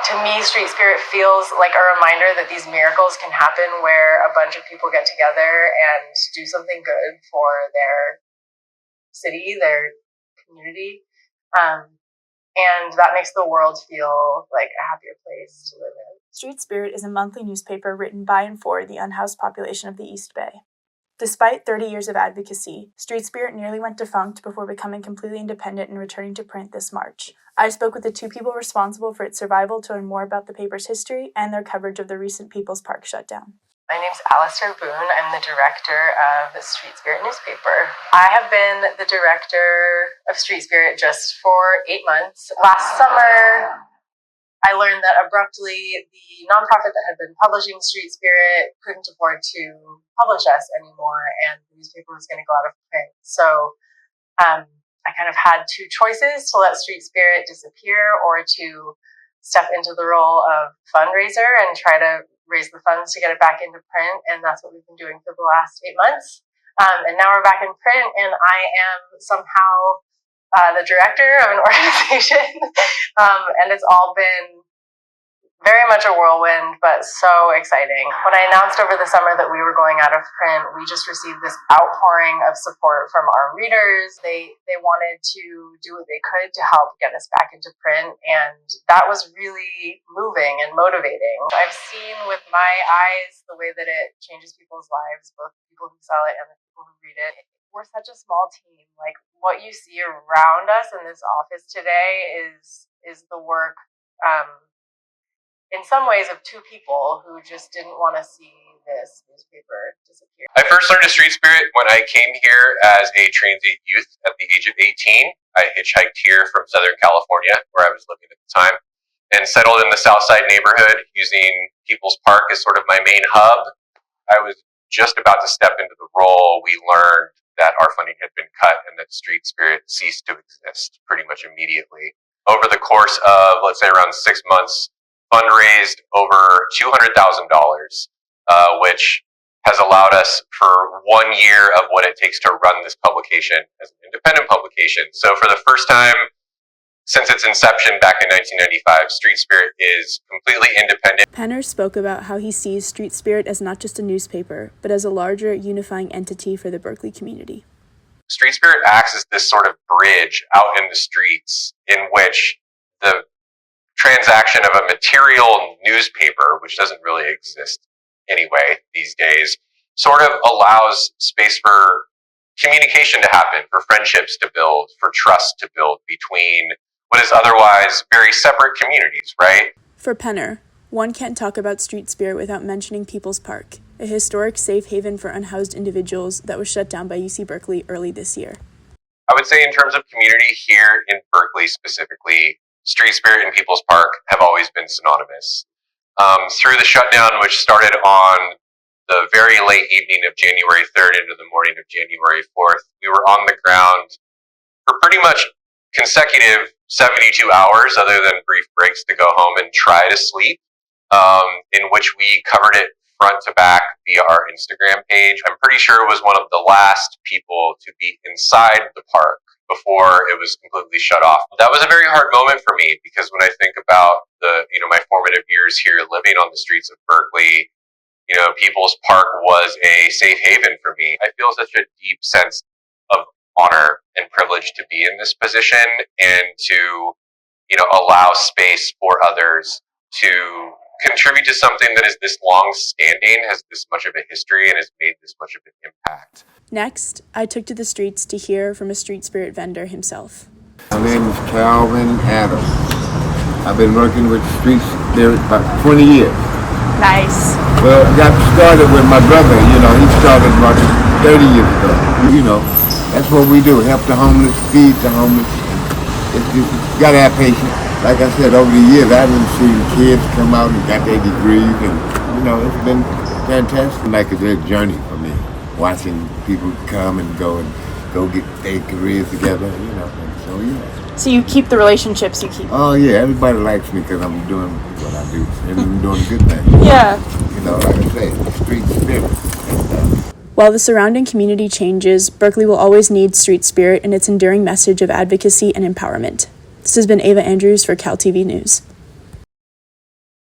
To me, street spirit feels like a reminder that these miracles can happen where a bunch of people get together and do something good for their city, their community. And that makes the world feel like a happier place to live in. Street Spirit is a monthly newspaper written by and for the unhoused population of the East Bay. Despite 30 years of advocacy, Street Spirit nearly went defunct before becoming completely independent and returning to print this March. I spoke with the two people responsible for its survival to learn more about the paper's history and their coverage of the recent People's Park shutdown. My name's Alistair Boone. I'm the director of the Street Spirit newspaper. I have been the director of Street Spirit just for 8 months. Last summer, I learned that abruptly the nonprofit that had been publishing Street Spirit couldn't afford to publish us anymore, and the newspaper was going to go out of print. So I kind of had two choices: to let Street Spirit disappear or to step into the role of fundraiser and try to raise the funds to get it back into print. And that's what we've been doing for the last 8 months. And now we're back in print, and I am somehow the director of an organization. And it's all been very much a whirlwind, but so exciting. When I announced over the summer that we were going out of print, we just received this outpouring of support from our readers. They wanted to do what they could to help get us back into print, and that was really moving and motivating. I've seen with my eyes the way that it changes people's lives, both the people who sell it and the people who read it. We're such a small team. Like, what you see around us in this office today is the work in some ways of two people who just didn't want to see this newspaper disappear. I first learned of Street Spirit when I came here as a transient youth at the age of 18. I hitchhiked here from Southern California, where I was living at the time, and settled in the Southside neighborhood using People's Park as sort of my main hub. I was just about to step into the role. We learned that our funding had been cut and that Street Spirit ceased to exist pretty much immediately. Over the course of, let's say, around 6 months, fundraised over $200,000, which has allowed us for 1 year of what it takes to run this publication as an independent publication. So for the first time since its inception back in 1995, Street Spirit is completely independent. Penner spoke about how he sees Street Spirit as not just a newspaper, but as a larger unifying entity for the Berkeley community. Street Spirit acts as this sort of bridge out in the streets in which the transaction of a material newspaper, which doesn't really exist anyway these days, sort of allows space for communication to happen, for friendships to build, for trust to build between what is otherwise very separate communities, right? For Penner, one can't talk about Street Spirit without mentioning People's Park, a historic safe haven for unhoused individuals that was shut down by UC Berkeley early this year. I would say in terms of community here in Berkeley specifically, Street Spirit and People's Park have always been synonymous. Through the shutdown, which started on the very late evening of January 3rd into the morning of January 4th, we were on the ground for pretty much consecutive 72 hours, other than brief breaks to go home and try to sleep, in which we covered it front to back via our Instagram page. I'm pretty sure it was one of the last people to be inside the park before it was completely shut off. That was a very hard moment for me, because when I think about my formative years here living on the streets of Berkeley, People's Park was a safe haven for me. I feel such a deep sense of honor and privilege to be in this position and to, allow space for others to contribute to something that is this long-standing, has this much of a history, and has made this much of an impact. Next, I took to the streets to hear from a Street Spirit vendor himself. My name is Calvin Adams. I've been working with Street Spirit about 20 years. Nice. Well, I got started with my brother. He started about 30 years ago. That's what we do, help the homeless, feed the homeless. You gotta have patience. Like I said, over the years, I've been seeing kids come out and got their degrees, and it's been fantastic. Like a journey for me, watching people come and go get their careers together. And so yeah. So you keep the relationships you keep. Oh yeah, everybody likes me because I'm doing what I do, and I'm doing a good thing. Yeah. Like I say, Street Spirit. While the surrounding community changes, Berkeley will always need Street Spirit and its enduring message of advocacy and empowerment. This has been Ava Andrews for CalTV News.